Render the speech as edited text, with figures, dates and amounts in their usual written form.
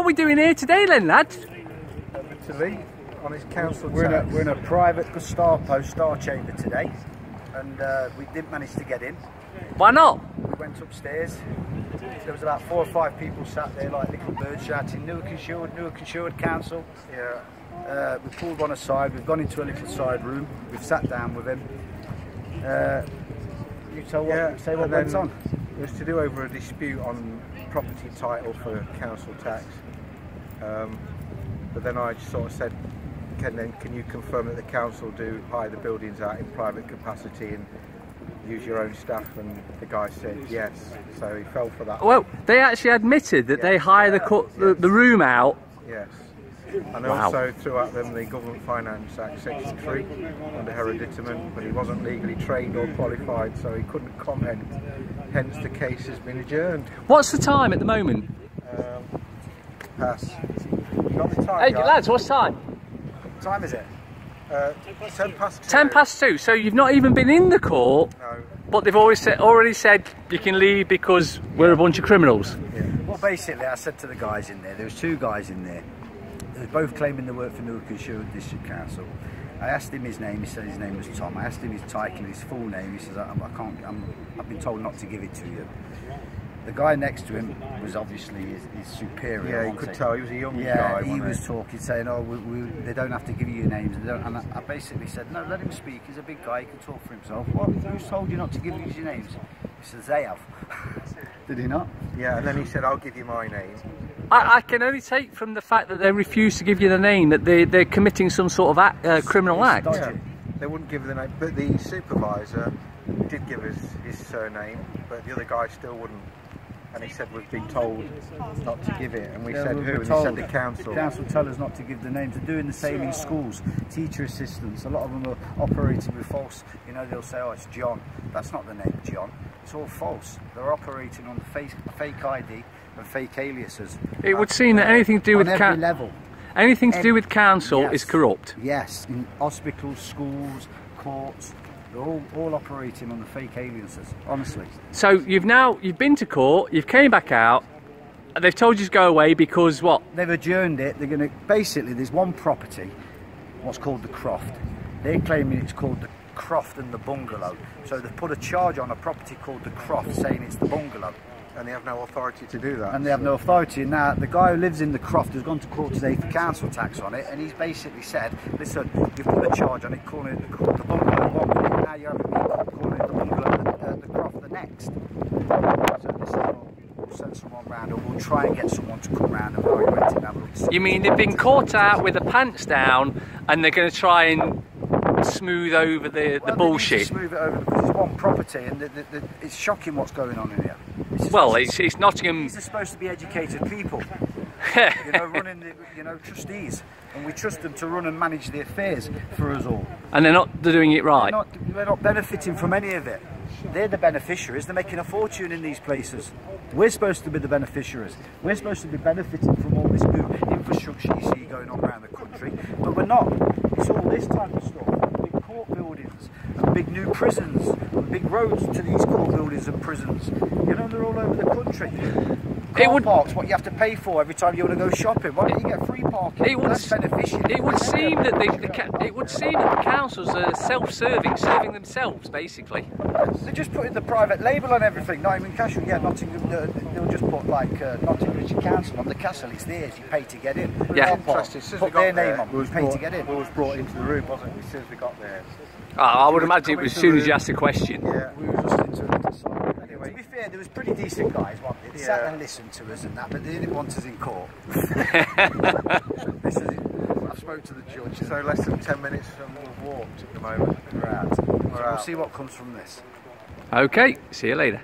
we doing here today then, lads? Italy on his council We're tax. in a private Gestapo star chamber today, and we didn't manage to get in. Why not? We went upstairs. There was about 4 or 5 people sat there like little birds shouting, Newark Insured Council. Yeah. We pulled one aside, we've gone into a little side room, we've sat down with him. You say what went on? It was to do over a dispute on property title for council tax. But then I just sort of said, can you confirm that the council do hire the buildings out in private capacity and use your own staff? And the guy said yes, so he fell for that. Well, they actually admitted that they hire the room out. Yes. And Wow. also threw at them the Government Finance Act Section 3 under hereditament, but he wasn't legally trained or qualified, so he couldn't comment. Hence the case has been adjourned. What's the time at the moment? Pass. You got the time, Hey guy? lads, what's time? What time is it? 10 past 2. 10 past 2, so you've not even been in the court, No. but they've already said you can leave because we're a bunch of criminals. Yeah. Well, basically, I said to the guys in there was 2 guys in there. They were both claiming they work for Newark Insured District Council. I asked him his name, he said his name was Tom. I asked him his title, his full name, he says, I've been told not to give it to you. The guy next to him was obviously his superior. Yeah, you could tell he was a young guy. He was talking, saying, oh, they don't have to give you your names. They don't. And I basically said, no, let him speak. He's a big guy, he can talk for himself. What? Who's told you not to give you your names? He says, they have. Did he not? Yeah, and then he said, I'll give you my name. I can only take from the fact that they refuse to give you the name that they're committing some sort of criminal act. Yeah, they wouldn't give the name, but the supervisor did give us his surname, but the other guy still wouldn't. And he said we've been told not to give it, and we said who? And he said the council. The council tell us not to give the names. They're doing the same in schools. Teacher assistants, a lot of them are operating with false. You know, they'll say, oh, it's John. That's not the name John. It's all false. They're operating on fake ID and fake aliases. It would seem that anything to do with every level. Anything to do with council is corrupt. Yes, in hospitals, schools, courts. They're all operating on the fake aliases, honestly. So you've been to court, you've came back out, and they've told you to go away because what? They've adjourned it. They're going to basically. There's one property, what's called the Croft. They're claiming it's called the Croft and the Bungalow. So they've put a charge on a property called the Croft, saying it's the bungalow. And they have no authority to do that. And they have no authority. And now the guy who lives in the Croft has gone to court today for council tax on it, and he's basically said, listen, you've put a charge on it, calling it the bungalow one minute, now you're having me calling it the bungalow, the Croft the next. So this is we'll send someone round, or we'll try and get someone to come round and evaluate it and have a look. You mean they've been caught out with the pants down and they're going to try and smooth over the bullshit? They need to smooth it over because it's one property, and it's shocking what's going on in here. Well, it's Nottingham. These are supposed to be educated people, running the, trustees, and we trust them to run and manage the affairs for us all. And they're not doing it right. They're not benefiting from any of it. They're the beneficiaries. They're making a fortune in these places. We're supposed to be the beneficiaries. We're supposed to be benefiting from all this new infrastructure you see going on around the country, but we're not. It's all this type of stuff. Big court buildings, and big new prisons, and big roads to these court buildings and prisons. They're all over the country. Car parks, what you have to pay for every time you want to go shopping. Why don't you get free parking? That's beneficial. It would seem that the councils are self-serving, serving themselves basically. They're just putting the private label on everything, not even cash. Yeah, Nottingham. They'll just put like Nottinghamshire Council on the castle. It's theirs. You pay to get in. Yeah. Put their name on. You pay to get in. We was brought into the room, wasn't we? As soon as we got there. I would imagine it was as soon as you asked the question. Yeah, we were just into a little side. Anyway, to be fair, there was pretty decent guys, weren't they? They sat and listened to us and that, but they didn't want us in court. I've spoke to the judge. So less than 10 minutes and we've walked at the moment. We're out. So we'll see what comes from this. Okay, see you later.